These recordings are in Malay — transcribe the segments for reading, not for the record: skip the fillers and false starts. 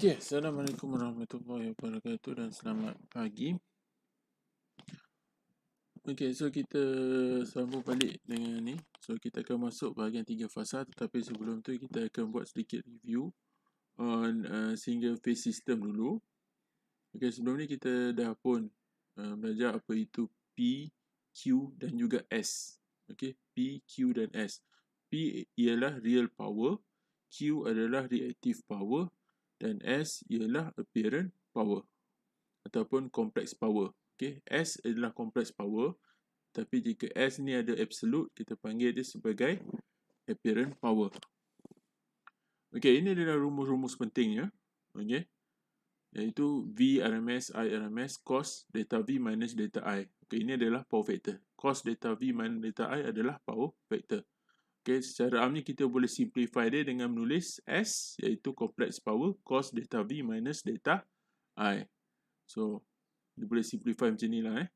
Okay, Assalamualaikum warahmatullahi wabarakatuh dan selamat pagi. Okay, so kita sambung balik dengan ni. So, kita akan masuk bahagian 3 fasa, tetapi sebelum tu kita akan buat sedikit review on single phase system dulu. Okay, sebelum ni kita dah pun belajar apa itu P, Q dan juga S. Okay, P, Q dan S. P ialah real power, Q adalah reactive power dan S ialah apparent power ataupun complex power. Okay, S adalah complex power, tapi jika S ni ada absolute, kita panggil dia sebagai apparent power. Okay, ini adalah rumus-rumus pentingnya. Okay, iaitu V RMS I RMS cos delta V minus delta I. Okay, ini adalah power factor. Cos delta V minus delta I adalah power factor. Okay, secara amnya kita boleh simplify dia dengan menulis S, iaitu complex power cos delta V minus delta I. So, dia boleh simplify macam ni lah.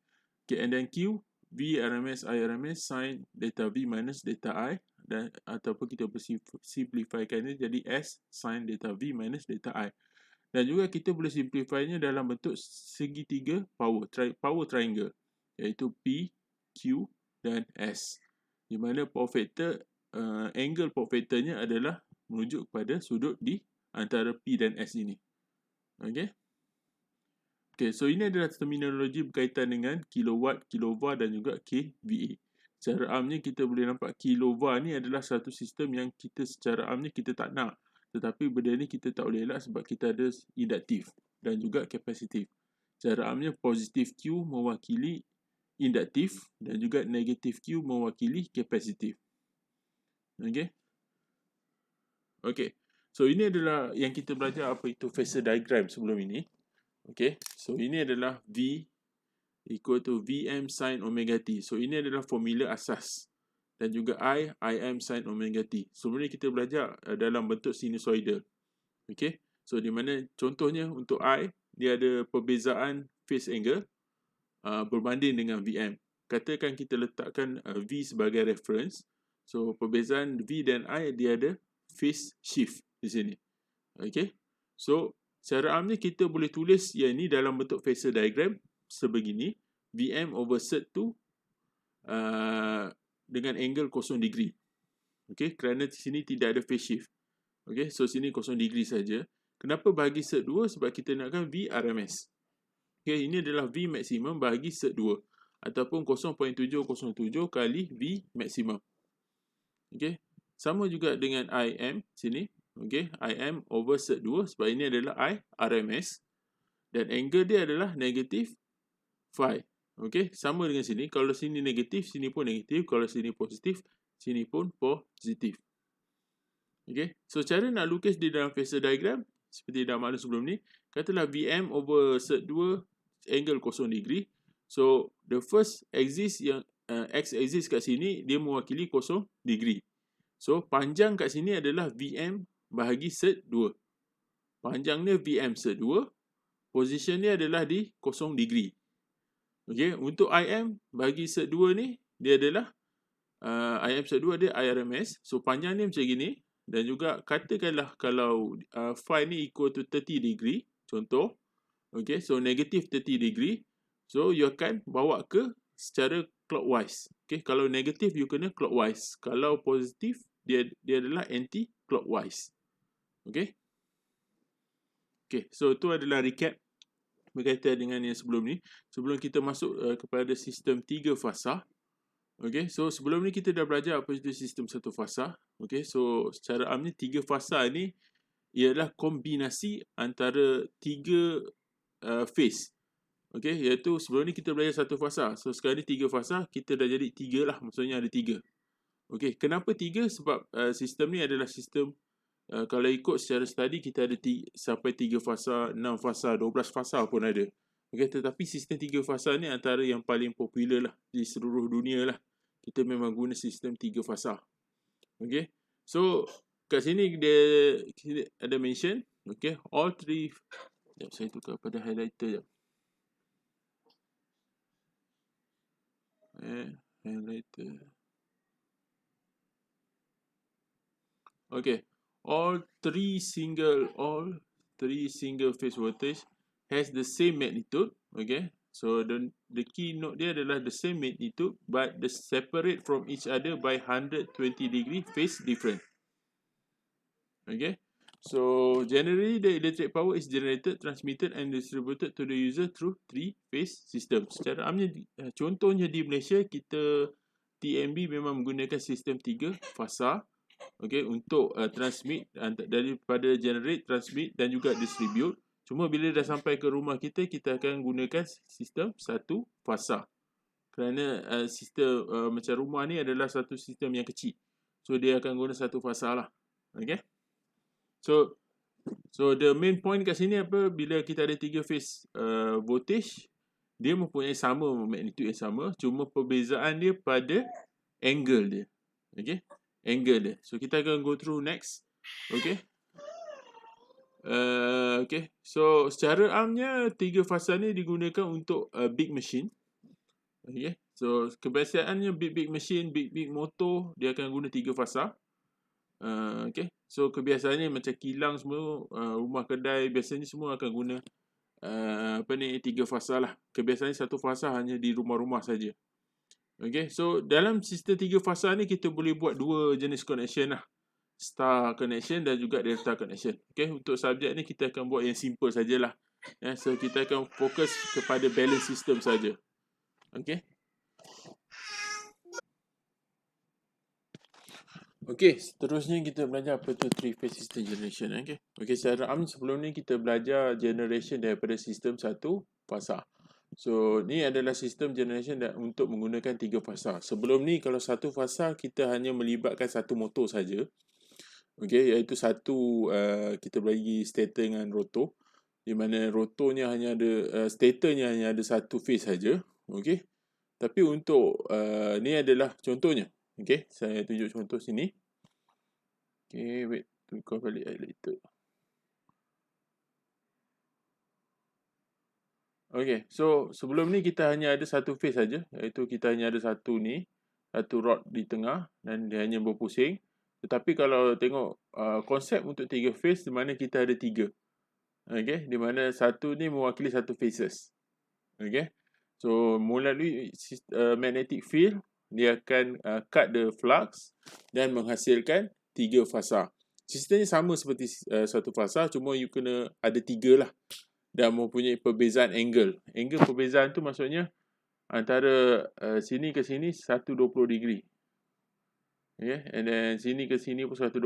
Okay, and then Q, V RMS I RMS sin delta V minus delta I, dan ataupun kita boleh simplifykan dia jadi S sin delta V minus delta I. Dan juga kita boleh simplify-nya dalam bentuk segitiga power triangle, iaitu P, Q dan S. Di mana power factor, angle power factor-nya adalah merujuk kepada sudut di antara P dan S ini. Okay. Okay, so ini adalah terminologi berkaitan dengan kilowatt, kilovar dan juga kVA. Secara amnya kita boleh nampak kilovar ni adalah satu sistem yang kita secara amnya kita tak nak. Tetapi benda ni kita tak boleh elak sebab kita ada induktif dan juga kapasitif. Secara amnya positif Q mewakili induktif dan juga negatif Q mewakili kapasitif. Okay. Okay. So ini adalah yang kita belajar apa itu phasor diagram sebelum ini. Okay, so ini adalah V equal to Vm sin omega t. So ini adalah formula asas. Dan juga Im sin omega t. Sebelum ni kita belajar dalam bentuk sinusoidal. Okay, so di mana contohnya untuk I, dia ada perbezaan phase angle berbanding dengan Vm. Katakan kita letakkan V sebagai reference. So perbezaan V dan I, dia ada phase shift di sini. Okay, so secara amnya kita boleh tulis yang ini dalam bentuk phasor diagram sebegini. Vm over sert 2 dengan angle 0 degree. Okay, kerana di sini tidak ada phase shift. Okay, so sini 0 degree saja. Kenapa bagi sert 2? Sebab kita nakkan V RMS. Okay, ini adalah V maksimum bagi sert 2. Ataupun 0.707 kali V maksimum. Okay, sama juga dengan Im sini. Okay, Im over sert 2 sebab ini adalah I RMS. Dan angle dia adalah negatif phi. Okay, sama dengan sini. Kalau sini negatif, sini pun negatif. Kalau sini positif, sini pun positif. Okay, so cara nak lukis di dalam phasor diagram, seperti dah maklum sebelum ni, katalah Vm over sert 2 angle 0 degree. So, the first axis yang x-axis kat sini, dia mewakili 0 degree. So, panjang kat sini adalah Vm bahagi sert 2. Panjang dia Vm sert 2. Position dia adalah di 0 degree. Okay, untuk Im bagi sert 2 ni, dia adalah Im sert 2 dia IRMS. So, panjang dia macam gini. Dan juga katakanlah kalau phi ni equal to 30 degree. Contoh. Okay, so negative 30 degree. So, you akan bawa ke secara clockwise. Okay, kalau negatif, you kena clockwise. Kalau positif, dia adalah anti-clockwise. Okay. Okay, so itu adalah recap berkaitan dengan yang sebelum ni. Sebelum kita masuk kepada sistem 3 fasa. Okay, so sebelum ni kita dah belajar apa itu sistem 1 fasa. Okay, so secara amnya 3 fasa ni ialah kombinasi antara 3 phase. Okay, iaitu sebelum ni kita belajar 1 fasa. So sekarang ni 3 fasa, kita dah jadi 3 lah. Maksudnya ada 3. Okay, kenapa 3? Sebab sistem ni adalah sistem, kalau ikut secara study, kita ada sampai 3 fasa, 6 fasa, 12 fasa pun ada. Okay, tetapi sistem 3 fasa ni antara yang paling popular lah di seluruh dunia lah. Kita memang guna sistem 3 fasa. Okay, so kat sini dia ada mention. Okay, all 3. Sekejap, saya tukar pada highlighter jap. Highlighter. Okay, all 3 3 single phase voltage has the same magnitude. Okay, so the key note dia adalah the same magnitude but the separate from each other by 120 degree phase difference. Okay, so generally the electric power is generated, transmitted and distributed to the user through 3-phase system. Secara amnya, contohnya di Malaysia kita TMB memang menggunakan sistem 3 fasa. Okay, untuk transmit daripada generate, transmit dan juga distribute. Cuma bila dah sampai ke rumah kita, kita akan gunakan sistem 1 fasa. Kerana sistem macam rumah ni adalah satu sistem yang kecil. So dia akan guna 1 fasa lah. Okay. So the main point kat sini apa, bila kita ada 3 phase voltage, dia mempunyai sama magnitude yang sama, cuma perbezaan dia pada angle dia. Okay, angle dia. So kita akan go through next. Okay. Okay, so secara amnya 3 fasa ni digunakan untuk big machine. Okay, so kebiasaannya big machine, big motor, dia akan guna 3 fasa. Okay, so kebiasaannya macam kilang semua, rumah kedai biasanya semua akan guna 3 fasa lah. Kebiasaannya 1 fasa hanya di rumah-rumah saja. Okay, so dalam sistem 3 fasa ni kita boleh buat 2 jenis connection lah. Star connection dan juga delta connection. Okay, untuk subjek ni kita akan buat yang simple sajalah. So kita akan fokus kepada balance system saja. Okay. Okay, seterusnya kita belajar apa tu 3-phase system generation. Okay, secara sebelum ni kita belajar generation daripada sistem 1 fasa. So, ni adalah sistem generation untuk menggunakan 3 fasa. Sebelum ni kalau 1 fasa kita hanya melibatkan 1 motor saja. Okay, iaitu satu kita bagi stator dengan rotor. Di mana rotornya hanya ada, statornya hanya ada 1 phase saja. Okay. Tapi untuk ni adalah contohnya. Okay, saya tunjuk contoh sini. Okay, wait, tukar balik later. Okay, so sebelum ni kita hanya ada 1 phase saja, iaitu kita hanya ada satu ni, satu rod di tengah dan dia hanya berpusing. Tetapi kalau tengok konsep untuk 3 phase, di mana kita ada 3. Okay, di mana satu ni mewakili 1 phases. Okay, so melalui magnetic field, dia akan cut the flux dan menghasilkan 3 fasa. Sistemnya sama seperti 1 fasa, cuma you kena ada 3 lah. Dan mempunyai perbezaan angle. Angle perbezaan tu maksudnya antara sini ke sini 120 degree. Okay, and then sini ke sini pun 120.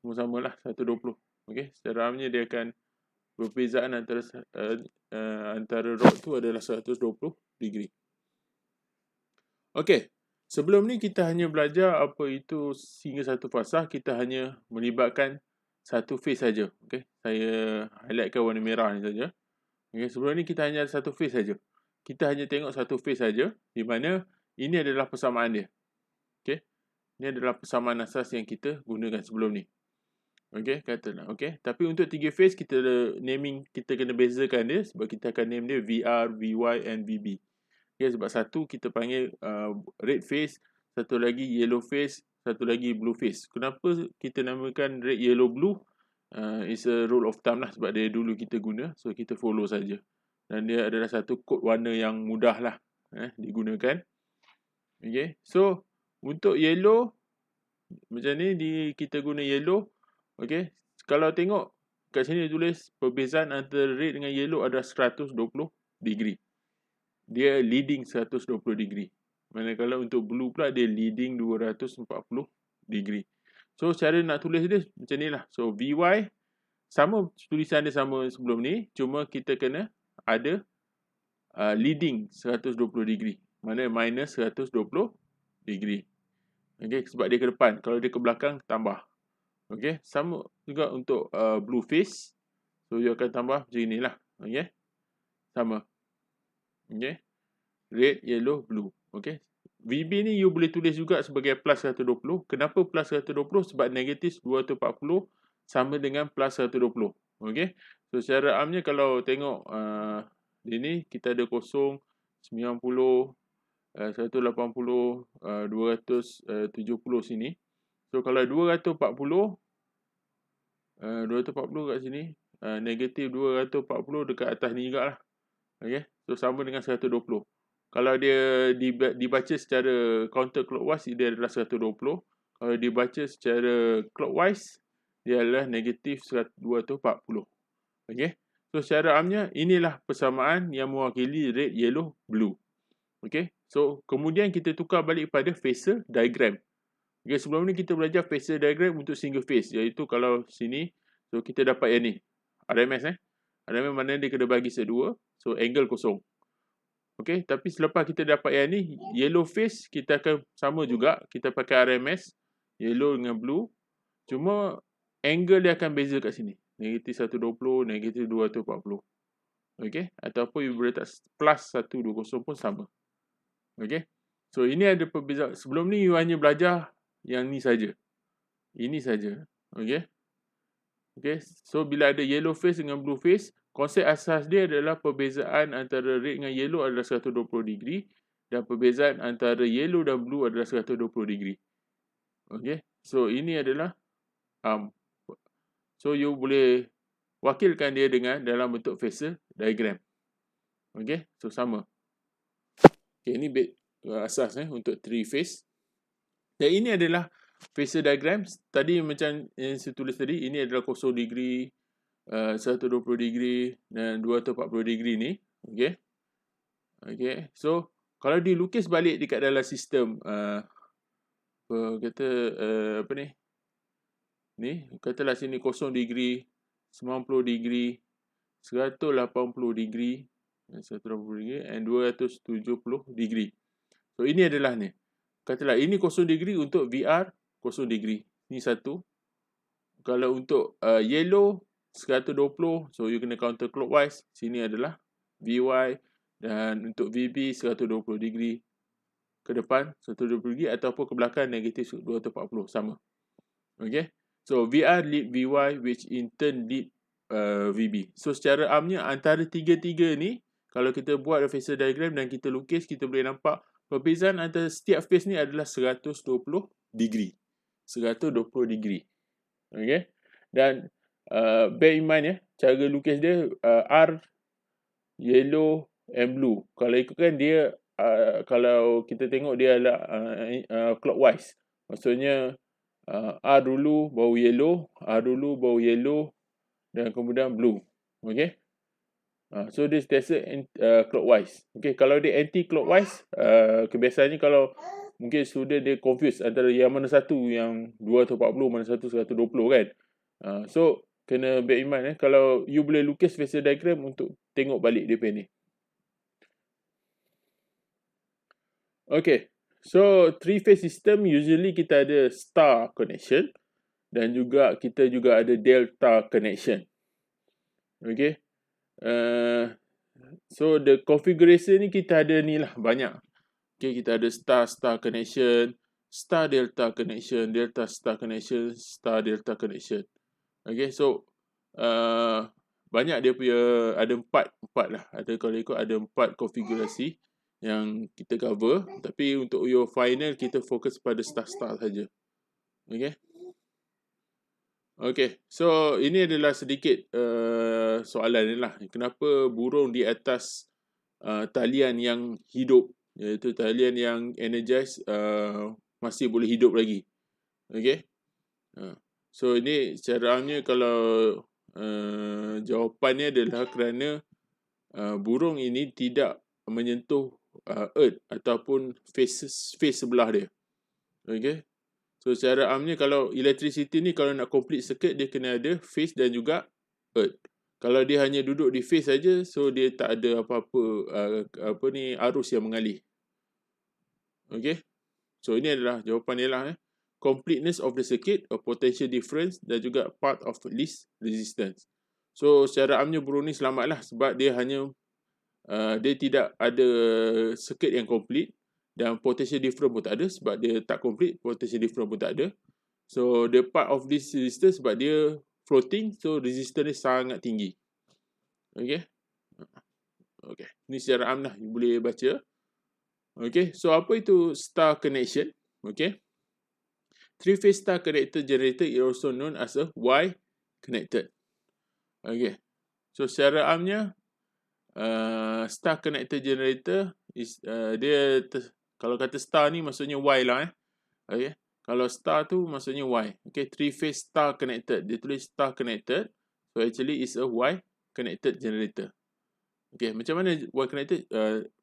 Semua samalah 120. Okay, secara amnya dia akan perbezaan antara rod tu adalah 120 degree. Okay, sebelum ni kita hanya belajar apa itu single 1 fasa. Kita hanya melibatkan 1 phase saja. Okay, saya highlightkan warna merah ni saja. Okay, sebelum ni kita hanya ada 1 phase saja. Kita hanya tengok 1 phase saja, di mana ini adalah persamaan dia. Okay, ini adalah persamaan asas yang kita gunakan sebelum ni. Okay, katalah. Okay, tapi untuk 3 phase kita naming, kita kena bezakan dia sebab kita akan name dia VR, VY and VB. Okay, sebab satu kita panggil red phase, satu lagi yellow phase, satu lagi blue phase. Kenapa kita namakan red, yellow, blue? It's a rule of thumb lah sebab dia dulu kita guna, so kita follow saja. Dan dia adalah satu kod warna yang mudah lah digunakan. Okay, so untuk yellow macam ni kita guna yellow. Okay, kalau tengok kat sini dia tulis perbezaan antara red dengan yellow adalah 120 degree. Dia leading 120 degree. Manakala untuk blue pula dia leading 240 degree. So cara nak tulis dia macam ni lah. So VY sama, tulisan dia sama sebelum ni, cuma kita kena ada leading 120 degree. Mana minus 120 degree. Okay, sebab dia ke depan. Kalau dia ke belakang tambah. Okay, sama juga untuk blue phase. So you akan tambah macam inilah. Okay, sama. Okay, red, yellow, blue. Okay, VB ni you boleh tulis juga sebagai plus 120. Kenapa plus 120? Sebab negatif 240 sama dengan plus 120. Okay, so secara amnya kalau tengok ini kita ada 0, 90, 180, 270 sini. So kalau 240 kat sini, negatif 240 dekat atas ni juga lah. Okay. So sama dengan 120. Kalau dia dibaca secara counterclockwise, dia adalah 120. Kalau dibaca secara clockwise, dia adalah negatif 240. Okay. So secara amnya, inilah persamaan yang mewakili red, yellow, blue. Okay. So kemudian kita tukar balik pada phasor diagram. Okay, sebelum ni kita belajar phasor diagram untuk single phase, iaitu kalau sini, so kita dapat yang ni, RMS RMS mana dia kena bagi sedua, so angle kosong. Okay, tapi selepas kita dapat yang ni, yellow phase kita akan sama juga, kita pakai RMS, yellow dengan blue, cuma angle dia akan beza kat sini, negatif 120, negatif 240. Okay, ataupun you boleh letak plus 120 pun sama. Okay, so ini ada perbezaan. Sebelum ni you hanya belajar yang ni saja. Ini saja. Okay. Okay. So bila ada yellow phase dengan blue phase, konsep asas dia adalah perbezaan antara red dengan yellow adalah 120 degree dan perbezaan antara yellow dan blue adalah 120 degree. Okay. So ini adalah so you boleh wakilkan dia dengan dalam bentuk phasor diagram. Okay. So sama. Okay, ini asas untuk 3 phase. Dan ini adalah phasor diagram. Tadi macam yang saya tulis tadi, ini adalah 0 degree, 120 degree dan 240 degree ni. Okay. Okay. So kalau dilukis balik dekat dalam sistem apa ni? Ni, katalah sini 0 degree, 90 degree, 180 degree, 180 degree and 270 degree. So ini adalah ni. Katalah ini 0 degree untuk VR 0 degree. Ni satu. Kalau untuk yellow 120, so you kena counterclockwise. Sini adalah VY dan untuk VB 120 degree ke depan 120 degree ataupun ke belakang negatif 240 sama. Okay. So VR lead VY which in turn lead VB. So secara amnya antara tiga-tiga ni, kalau kita buat phasor diagram dan kita lukis, kita boleh nampak perbezaan antara setiap phase ni adalah 120 degree. 120 degree. Okay. Dan bear in mind cara lukis dia R, yellow and blue. Kalau ikutkan dia, kalau kita tengok dia adalah clockwise. Maksudnya R dulu, baru yellow, R dulu, baru yellow dan kemudian blue. Okay. So dia sentiasa clockwise. Okay, kalau dia anti-clockwise, kebiasaannya kalau mungkin student dia confuse antara yang mana satu yang 240, mana satu 120 kan. So kena bear in mind kalau you boleh lukis phasor diagram untuk tengok balik dia ni. Okay, so 3-phase system usually kita ada star connection dan juga kita juga ada delta connection. Okay. So the configuration ni kita ada ni lah banyak. Okay, kita ada star connection, star delta connection, delta star connection, star delta connection. Okay, so banyak dia punya, ada empat lah. Ada kalau ikut ada 4 konfigurasi yang kita cover. Tapi untuk your final kita fokus pada star saja. Okay. Okay, so ini adalah sedikit soalan ni lah. Kenapa burung di atas talian yang hidup, iaitu talian yang energized masih boleh hidup lagi. Okay. So ini caranya kalau jawapannya adalah kerana burung ini tidak menyentuh earth ataupun face sebelah dia. Okay. So secara amnya kalau electricity ni kalau nak complete circuit dia kena ada phase dan juga earth. Kalau dia hanya duduk di phase saja, so dia tak ada apa-apa arus yang mengalir. Okay. So ini adalah jawapan dia lah. Completeness of the circuit, a potential difference dan juga part of least resistance. So secara amnya burung ni selamatlah sebab dia hanya dia tidak ada circuit yang complete. Dan potential difference pun tak ada sebab dia tak complete, potential difference pun tak ada. So the part of this resistance sebab dia floating, so resistance dia sangat tinggi. Okay. Okay. Ni secara am lah, you boleh baca. Okay. So apa itu star connection? Okay. 3-phase star connected generator is also known as a Y connected. Okay. So secara amnya star connected generator is kalau kata star ni maksudnya Y lah Okay. Kalau star tu maksudnya Y. Okay, three phase star connected. Dia tulis star connected. So actually is a Y connected generator. Okay, macam mana Y connected?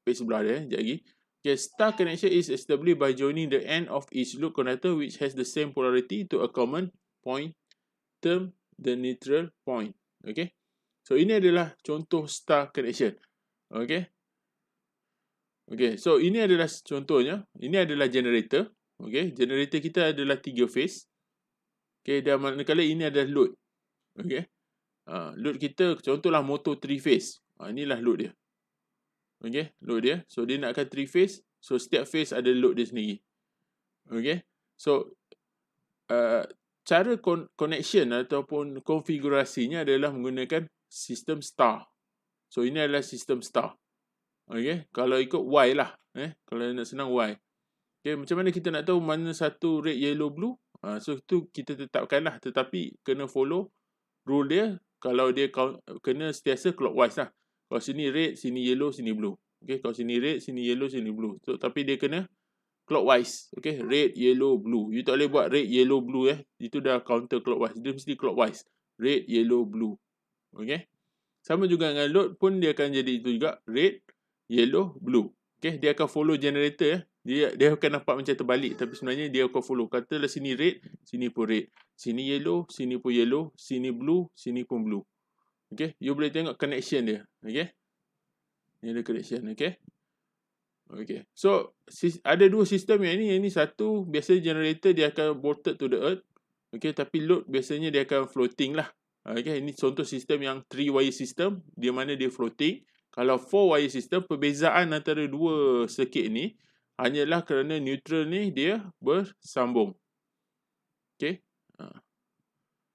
Page sebelah dia, sekejap lagi. Okay, star connection is established by joining the end of each loop connector which has the same polarity to a common point term the neutral point. Okay. So ini adalah contoh star connection. Okay. Okay. So ini adalah contohnya. Ini adalah generator. Okay. Generator kita adalah 3 phase. Okay. Dan manakala ini adalah load. Okay. Load kita contohlah motor 3 phase. Inilah load dia. Okay. Load dia. So dia nakkan 3 phase. So setiap phase ada load dia sendiri. Okay. So cara connection ataupun konfigurasinya adalah menggunakan sistem star. So ini adalah sistem star. Okay. Kalau ikut Y lah. Kalau nak senang Y. Okay. Macam mana kita nak tahu mana satu red, yellow, blue? So itu kita tetapkanlah. Tetapi kena follow rule dia. Kalau dia kena sentiasa clockwise lah. Kalau sini red, sini yellow, sini blue. Okay. Kalau sini red, sini yellow, sini blue. So tapi dia kena clockwise. Okay. Red, yellow, blue. You tak boleh buat red, yellow, blue Itu dah counter clockwise. Dia mesti clockwise. Red, yellow, blue. Okay. Sama juga dengan load pun dia akan jadi itu juga. Red, yellow, blue. Okay. Dia akan follow generator. Dia akan nampak macam terbalik. Tapi sebenarnya dia akan follow. Katalah sini red, sini pun red. Sini yellow, sini pun yellow. Sini blue, sini pun blue. Okay. You boleh tengok connection dia. Okay. Ini ada connection. Okay. Okay. So, ada dua sistem yang ini. Yang ini satu, biasanya generator dia akan bolted to the earth. Okay. Tapi load biasanya dia akan floating lah. Okay. Ini contoh sistem yang 3-wire system. Di mana dia floating. Kalau 4-wire system, perbezaan antara dua circuit ni hanyalah kerana neutral ni dia bersambung. Okay.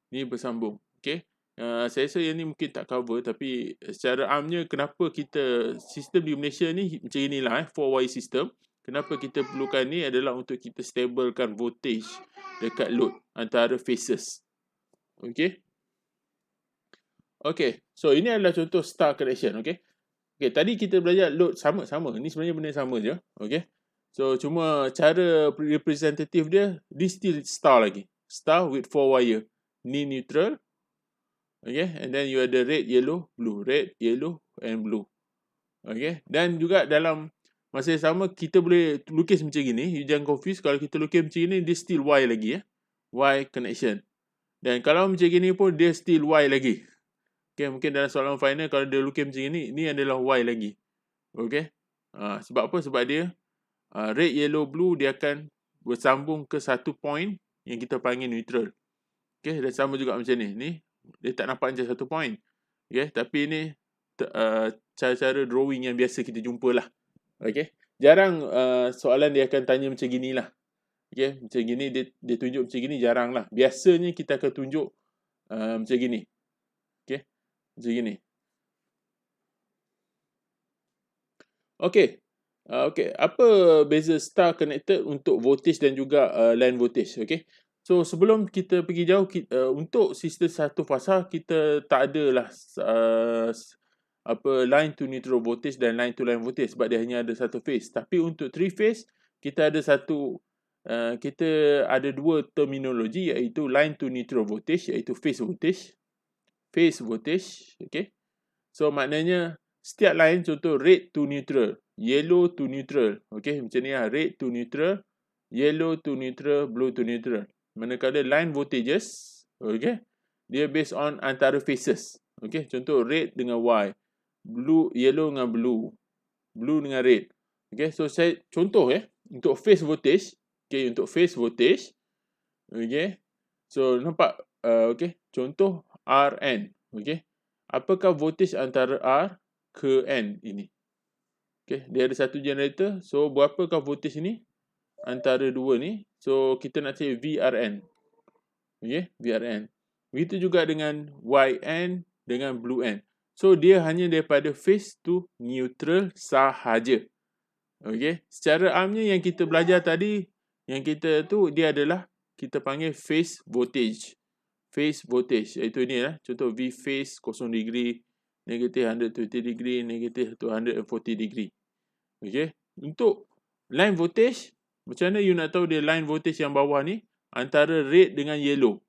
Ni bersambung. Okay. Saya rasa yang ni mungkin tak cover. Tapi secara amnya kenapa kita sistem di Malaysia ni macam inilah 4-wire system. Kenapa kita perlukan ni adalah untuk kita stablekan voltage dekat load antara phases. Okay. Okay. So ini adalah contoh star connection. Okay. Okay. Tadi kita belajar load sama-sama. Ini sebenarnya benda sama je. Okay. So cuma cara representative dia still star lagi. Star with 4 wire. Ni neutral. Okay. And then you ada red, yellow, blue. Red, yellow and blue. Okay. Dan juga dalam masa yang sama kita boleh lukis macam gini. You jangan confuse. Kalau kita lukis macam gini dia still Y lagi Y connection. Dan kalau macam gini pun dia still Y lagi. Okay. Mungkin dalam soalan final kalau dia lukis macam gini, ni adalah Y lagi. Okay. Sebab apa? Sebab dia red, yellow, blue dia akan bersambung ke satu point yang kita panggil neutral. Okay. Dan sama juga macam ni. Ni dia tak nampak macam satu point. Okay. Tapi ni cara-cara drawing yang biasa kita jumpa lah. Okay. Jarang soalan dia akan tanya macam gini lah. Okay. Macam gini dia tunjuk macam gini jarang lah. Biasanya kita akan tunjuk macam gini. Okay. Macam gini. Okay. Okay. Apa beza star connected untuk voltage dan juga line voltage? Okay. So sebelum kita pergi jauh, untuk sistem satu fasa kita tak adalah line to neutral voltage dan line to line voltage sebab dia hanya ada satu phase. Tapi untuk 3 phase kita ada dua terminologi iaitu line to neutral voltage iaitu phase voltage. Phase voltage, okay. So maknanya setiap line contoh red to neutral, yellow to neutral, okay, macam ni lah, red to neutral, yellow to neutral, blue to neutral. Manakala line voltages, okay, dia based on antara phases, okay, contoh red dengan Y, blue, yellow dengan blue, blue dengan red, okay. So saya contoh untuk phase voltage, okay, untuk phase voltage, okay. So nampak, okay, contoh RN, okay. Apakah voltage antara R ke N ini? Okay, dia ada satu generator. So, berapakah voltage ini? Antara dua ni. So, kita nak cari VRN. Okay, VRN. Begitu juga dengan YN dengan Blue N. So, dia hanya daripada phase to neutral sahaja. Okay, secara amnya yang kita belajar tadi, yang kita tu, dia adalah, kita panggil phase voltage. phase voltage, iaitu ini lah. Contoh V phase 0 degree, negative 120 degree, negative 240 degree. Okay. Untuk line voltage, macam mana you nak tahu dia line voltage yang bawah ni antara red dengan yellow?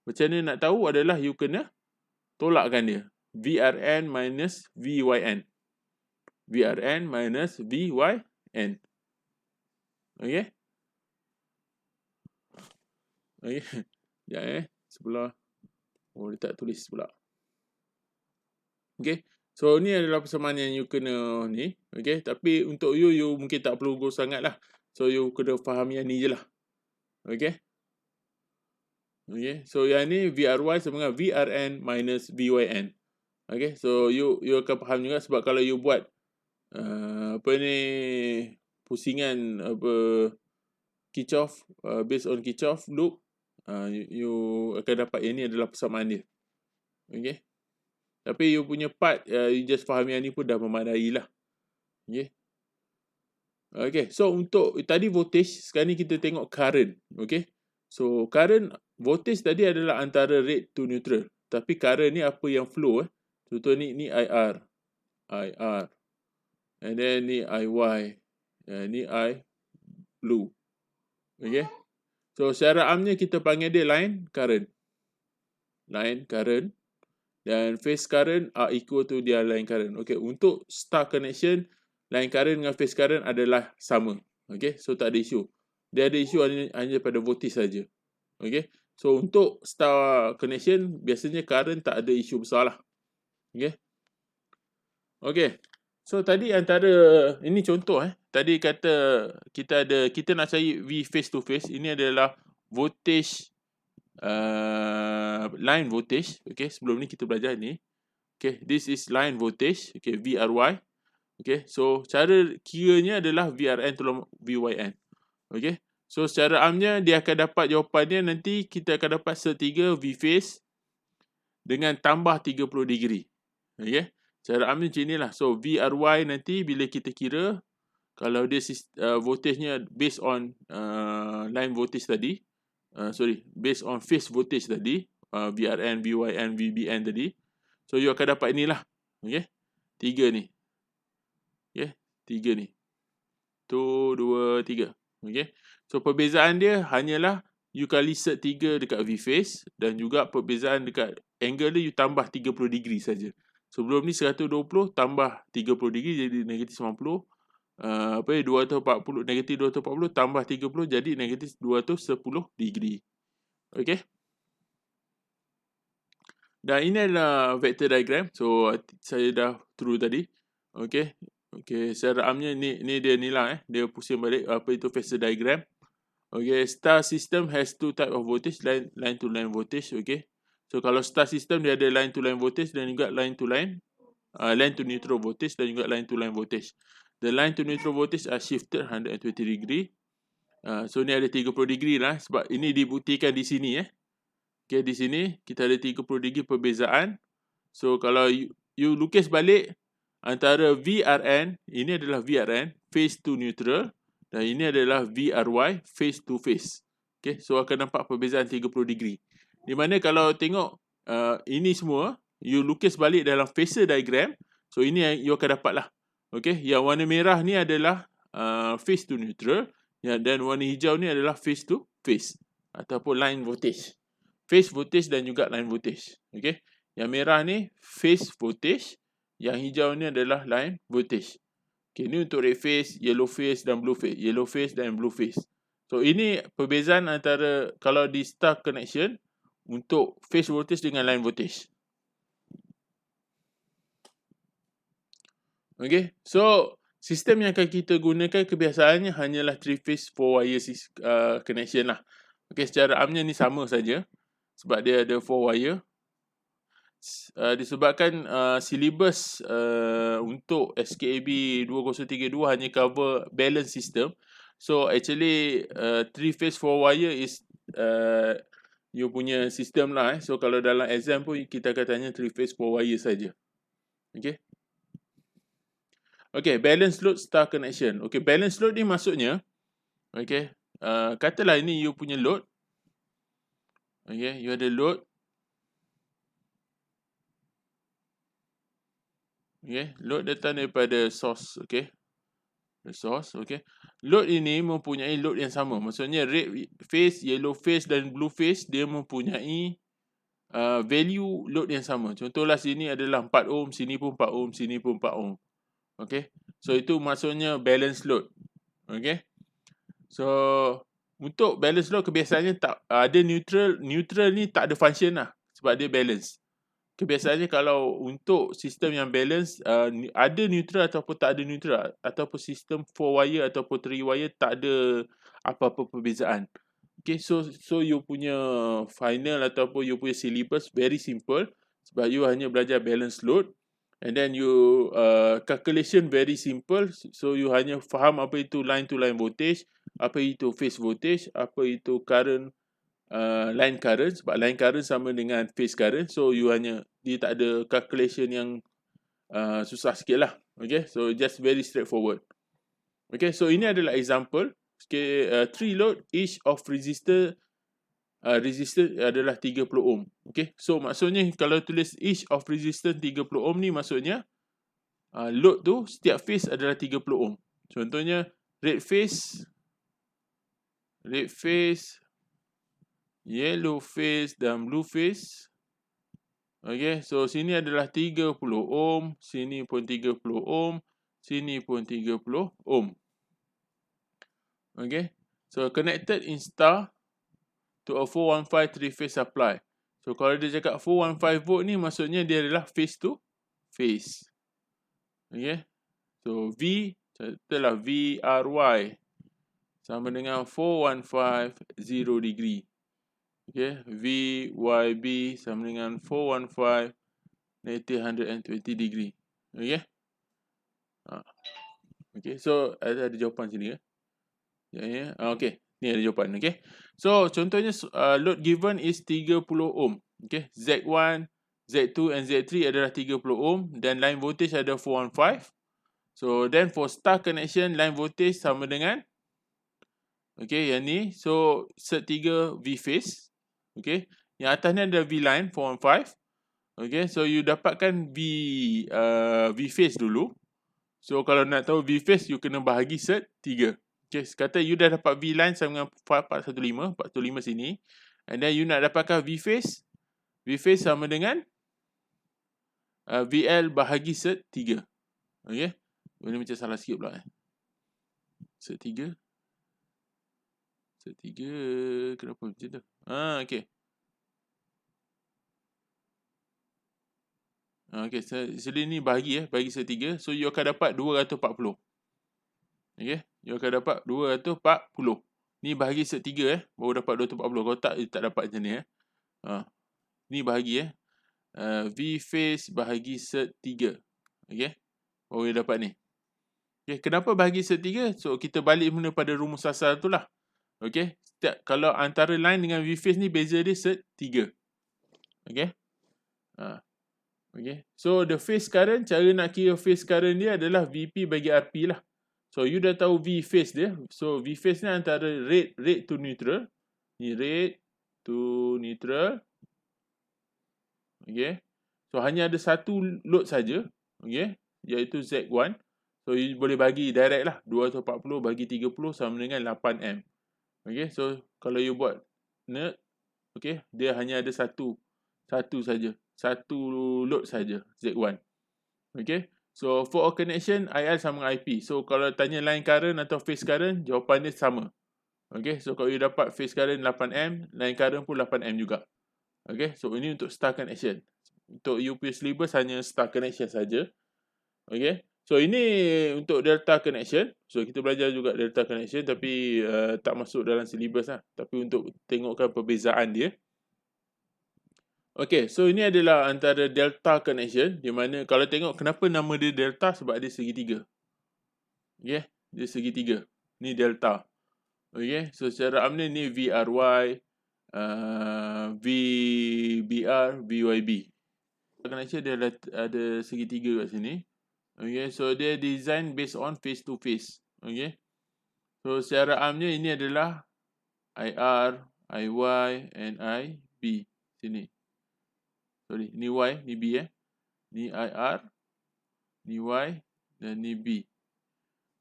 Macam mana nak tahu adalah you kena tolakkan dia. VRN minus VYN. VRN minus VYN. Okay. Okay. Sekejap sebelah. Oh, dia tak tulis pula. Okay. So, ni adalah persamaan yang you kena ni. Okay. Tapi untuk you mungkin tak perlu go sangat lah. So, you kena faham yang ni je lah. Okay. Okay. So, yang ni VRY sama dengan VRN minus VYN. Okay. So, you akan faham juga sebab kalau you buat apa ni, pusingan apa Kirchhoff, based on Kirchhoff loop, you akan dapat yang ni adalah persamaan dia. Okay. Tapi you punya part, you just faham yang ni pun dah memadai lah. Okay. Okay. So, untuk tadi voltage, sekarang ni kita tengok current. Okay. So, current, voltage tadi adalah antara red to neutral. Tapi current ni apa yang flow. Contoh ni IR. IR. And then ni IY. Ni I blue. Okay. So, secara amnya kita panggil dia line current. Line current. Dan phase current are equal to their line current. Okay. Untuk star connection, line current dengan phase current adalah sama. Okay. So, tak ada isu. Dia ada isu hanya pada voltage saja. Okay. So, untuk star connection, biasanya current tak ada isu besar lah. Okay. Okay. So, tadi antara, ini contoh Tadi kata kita nak cari V phase to phase. Ini adalah voltage, line voltage. Okay. Sebelum ni kita belajar ni. Okay. This is line voltage. Okay. VRY. Okay. So, cara kiranya adalah VRN tolong VYN. Okay. So, secara amnya dia akan dapat jawapan dia nanti kita akan dapat setiga V phase dengan tambah 30 degree. Okay. Cara amnya macam inilah. So, VRY nanti bila kita kira, kalau dia voltage-nya based on line voltage tadi, based on phase voltage tadi, VRN, VYN, VBN tadi. So, you akan dapat inilah. Okay. 3 ni. Okay. 3 ni. 1, 2, 3. Okay. So, perbezaan dia hanyalah you kali set 3 dekat V phase dan juga perbezaan dekat angle dia you tambah 30 degree saja. Sebelum ni 120 tambah 30 degree jadi negatif 90. 240, negatif 240 tambah 30 jadi negatif 210 degree. Okay. Dan ini adalah vector diagram. So, saya dah through tadi. Okay. Okay. Secara amnya ni dia ni lah. Dia pusing balik apa itu phasor diagram. Okay. Star system has two type of voltage. Line to line voltage. Okay. So, kalau star system dia ada line to line voltage dan juga line to neutral voltage dan juga line to line voltage. The line to neutral voltage are shifted 120 degree. So, ni ada 30 degree lah. Sebab ini dibuktikan di sini. Okay, di sini kita ada 30 degree perbezaan. So, kalau you lukis balik antara VRN, ini adalah VRN, phase to neutral. Dan ini adalah VRY, phase to phase. Okay, so akan nampak perbezaan 30 degree. Di mana kalau tengok ini semua, you lukis balik dalam phasor diagram. So, ini yang you akan dapat lah. Okay, yang warna merah ni adalah phase to neutral. Dan warna hijau ni adalah phase to phase. Ataupun line voltage. Phase voltage dan juga line voltage. Okay, yang merah ni phase voltage. Yang hijau ni adalah line voltage. Okay, ni untuk red phase, yellow phase dan blue phase. Yellow phase dan blue phase. So, ini perbezaan antara kalau di star connection untuk phase voltage dengan line voltage. Okay, so sistem yang akan kita gunakan kebiasaannya hanyalah 3-phase 4-wire connection lah. Okay, secara amnya ni sama saja sebab dia ada 4 wire. Disebabkan silibus untuk SKAB 2032 hanya cover balance system. So, actually 3-phase 4-wire is you punya sistem lah. So, kalau dalam exam pun kita akan tanya 3-phase 4-wire saja. Okay. Okay, balance load star connection. Okay, balance load ni maksudnya, okay, katalah ini you punya load. Okay, you ada load. Okay, load data daripada source. Okay, the source. Okay, load ini mempunyai load yang sama. Maksudnya red face, yellow face dan blue face dia mempunyai value load yang sama. Contohlah sini adalah 4 ohm, sini pun 4 ohm, sini pun 4 ohm. Okay, so itu maksudnya balance load. Okay, so untuk balance load kebiasaannya tak ada neutral ni tak ada function lah sebab dia balance. Kebiasaannya kalau untuk sistem yang balance ada neutral ataupun tak ada neutral, ataupun sistem 4 wire ataupun 3 wire tak ada apa-apa perbezaan. Okay, so you punya final ataupun you punya syllabus very simple sebab you hanya belajar balance load, and then you calculation very simple, so you hanya faham apa itu line to line voltage, apa itu phase voltage, apa itu current, line current, sebab line current sama dengan phase current, so you hanya, dia tak ada calculation yang susah sikit lah. Okay, so just very straightforward. Okay, so ini adalah example. Okay, 3 load, each of resistor adalah 30 ohm. Okay, so maksudnya kalau tulis each of resistor 30 ohm ni maksudnya load tu setiap phase adalah 30 ohm. Contohnya red phase, yellow phase dan blue phase. Okay, so sini adalah 30 ohm, sini pun 30 ohm, sini pun 30 ohm. Okay, so connected in star to a 415 3-phase supply. So kalau dia cakap 415 volt ni maksudnya dia adalah phase to phase. Okay, so V, itulah VRY sama dengan 415 0 degree. Okay, VYB sama dengan 415 120 degree. Okay. Okay, so ada jawapan sini ya. Ya. Okay, ni ada jawapan. Okay, so contohnya load given is 30 ohm. Okay, Z1, Z2 and Z3 adalah 30 ohm dan line voltage ada 415. So then for star connection, line voltage sama dengan, okay, yang ni, so set 3 V phase. Okay, yang atas ni ada V line 415. Okay, so you dapatkan V phase dulu. So kalau nak tahu V phase, you kena bahagi set 3. Okay, kata you dah dapat V line sama dengan 415 sini, and then you nak dapatkan V phase sama dengan VL bahagi set 3. Okay, ini macam salah sikit pula. Set 3, kenapa macam tu? Okay. Okay, sini ni bahagi set 3, so you akan dapat 240. Okay, you akan dapat 240. Ni bahagi set 3 baru dapat 240. Kalau tak, you tak dapat macam ni ni bahagi V phase bahagi set 3. Okay, baru you dapat ni. Okay, kenapa bahagi set 3? So kita balik mula pada rumus asal tu lah. Okay, kalau antara line dengan V phase ni beza dia set 3. Okay. Okay, so the phase current, cara nak kira phase current dia adalah VP bagi RP lah. So you dah tahu V phase dia. So V phase ni antara red to neutral. Ni red to neutral. Okay, so hanya ada satu load saja. Okay, iaitu Z1. So you boleh bagi direct lah. 240 bagi 30 sama dengan 8 amp. Okay, so kalau you buat net, okay, dia hanya ada satu saja. Satu load saja, Z1. Okay, so for a connection, IR sama dengan IP. So kalau tanya line current atau phase current, jawapan dia sama. Okay, so kalau you dapat phase current 8 amp, line current pun 8 amp juga. Okay, so ini untuk star connection. Untuk you punya syllabus hanya star connection saja. Okay, so ini untuk delta connection. So kita belajar juga delta connection, tapi tak masuk dalam syllabus lah. Tapi untuk tengokkan perbezaan dia. Okay, so ini adalah antara delta connection, di mana kalau tengok kenapa nama dia delta, sebab dia segitiga. Okay, dia segitiga. Ni delta. Okay, so secara amnya ni VRY, VBR, VYB. Connection dia ada segitiga kat sini. Okay, so dia design based on face to face. Okay, so secara amnya ini adalah IR, IY, and IB. Sini. Sorry, ni Y, ni B Ni IR, ni Y dan ni B.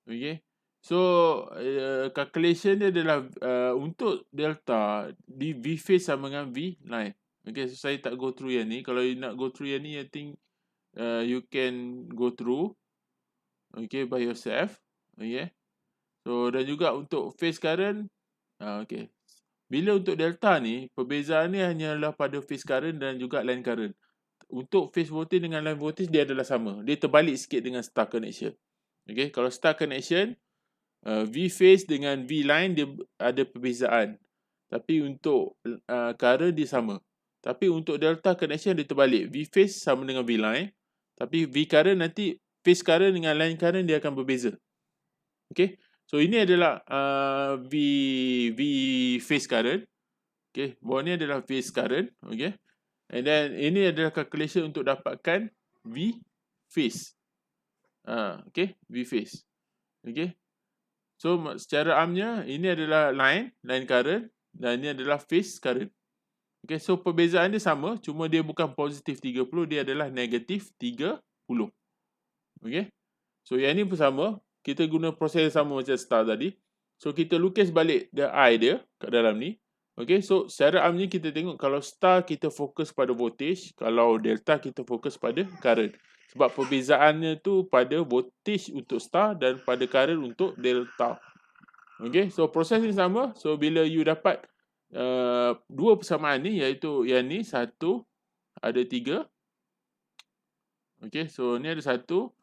Okay. So calculation dia adalah untuk delta di V phase sama dengan V line. Okay, so saya tak go through yang ni. Kalau you nak go through yang ni, I think you can go through okay by yourself. Okay. So dan juga untuk phase current, okay. Bila untuk delta ni, perbezaan ni hanyalah pada phase current dan juga line current. Untuk phase voltage dengan line voltage dia adalah sama. Dia terbalik sikit dengan star connection. Okay, kalau star connection, V phase dengan V line dia ada perbezaan. Tapi untuk current dia sama. Tapi untuk delta connection dia terbalik. V phase sama dengan V line. Tapi V current nanti, phase current dengan line current dia akan berbeza. Okay. So ini adalah V phase current. Okay. Bawah ni adalah phase current. Okay. And then ini adalah calculation untuk dapatkan V phase. Okay. V phase. Okay. So secara amnya ini adalah line current dan ini adalah phase current. Okay. So perbezaan dia sama, cuma dia bukan positif 30, dia adalah negatif 30. Okay. So yang ni pun sama. Kita guna proses sama macam star tadi. So kita lukis balik the I dia kat dalam ni. Okay, so secara amnya kita tengok kalau star kita fokus pada voltage, kalau delta kita fokus pada current. Sebab perbezaannya tu pada voltage untuk star dan pada current untuk delta. Okay, so proses ni sama. So bila you dapat dua persamaan ni, iaitu yang ni satu ada 3. Okay, so ni ada satu.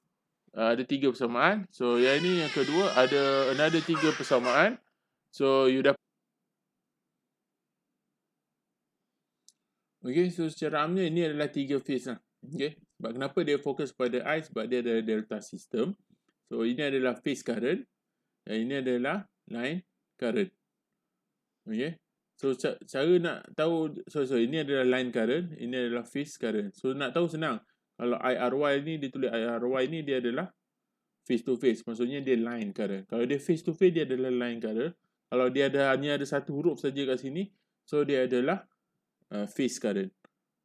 Ada 3 persamaan. So yang ni yang kedua ada another 3 persamaan. So you dapat. Okay, so secara amnya ini adalah 3 phase lah. Okay, sebab kenapa dia fokus pada I? Sebab dia ada delta system. So ini adalah phase current dan ini adalah line current. Okay, so cara nak tahu, ini adalah line current, ini adalah phase current. So nak tahu senang. Kalau IRY ni dia tulis IRY ni dia adalah face to face, maksudnya dia line current. Kalau dia face to face dia adalah line current. Kalau dia hanya ada satu huruf saja kat sini, so dia adalah phase current.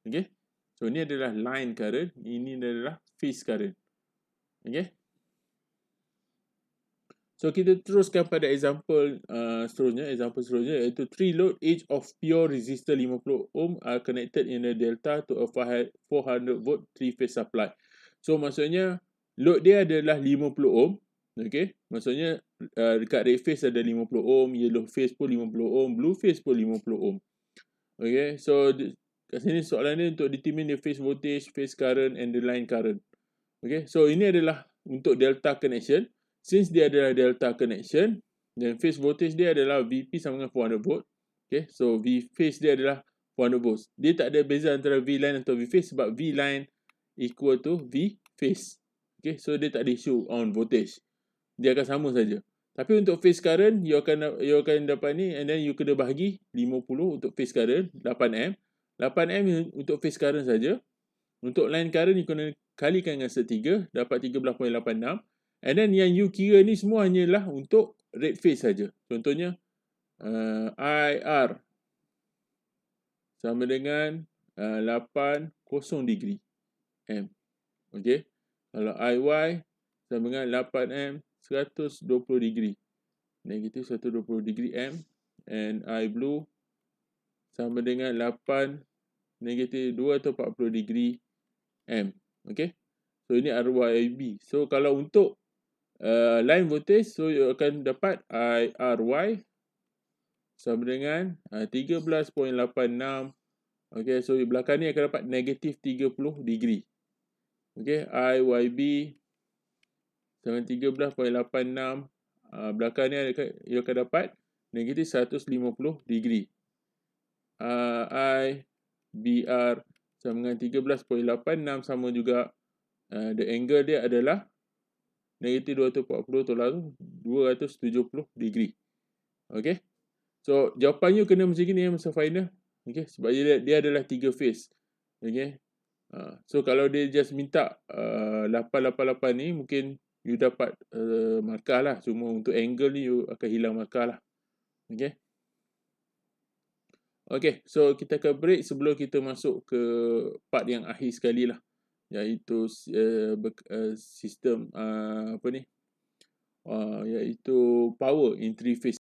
Okay, so ini adalah line current, ini adalah phase current. Okay, so kita teruskan pada example seterusnya. Example seterusnya iaitu 3 load each of pure resistor 50 ohm are connected in a delta to a 400 volt 3 phase supply. So maksudnya load dia adalah 50 ohm. Okay, maksudnya dekat red phase ada 50 ohm, yellow phase pun 50 ohm, blue phase pun 50 ohm. Okay, so kat sini soalan ni untuk determine the phase voltage, phase current and the line current. Okay, so ini adalah untuk delta connection. Since dia adalah delta connection, dan phase voltage dia adalah VP sama dengan 400 volt. Okay, so V phase dia adalah 400 volt. Dia tak ada beza antara V line atau V phase sebab V line equal to V phase. Okay, so dia tak ada isu on voltage. Dia akan sama saja. Tapi untuk phase current, you akan dapat ni, and then you kena bahagi 50 untuk phase current, 8 M untuk phase current saja. Untuk line current ni kena kalikan dengan 3, dapat 13.86. And then yang you kira ni semua hanyalah untuk red phase saja. Contohnya IR sama dengan 80 degree M. Okay. Kalau IY sama dengan 8M 120 degree. Negatif 120 degree M. And I blue sama dengan 8 negatif 2 atau 40 degree M. Okay. So ini RYB. So kalau untuk line voltage, so you akan dapat IRY sama dengan 13.86. Okay, so di belakang ni akan dapat negatif 30 degree. Okay, IYB sama 13.86. Belakang ni you akan dapat negatif 150 degree. IBR sama dengan 13.86 sama juga. The angle dia adalah negatif 240 tolak 270 degree. Okay. So jawapannya kena macam ni masa final. Okay. Sebab dia adalah 3 phase. Okay. So kalau dia just minta 888 ni, mungkin you dapat markah lah. Cuma untuk angle ni you akan hilang markah lah. Okay. Okay. So kita akan break sebelum kita masuk ke part yang akhir sekali lah. iaitu sistem apa ni, iaitu power in 3 phase.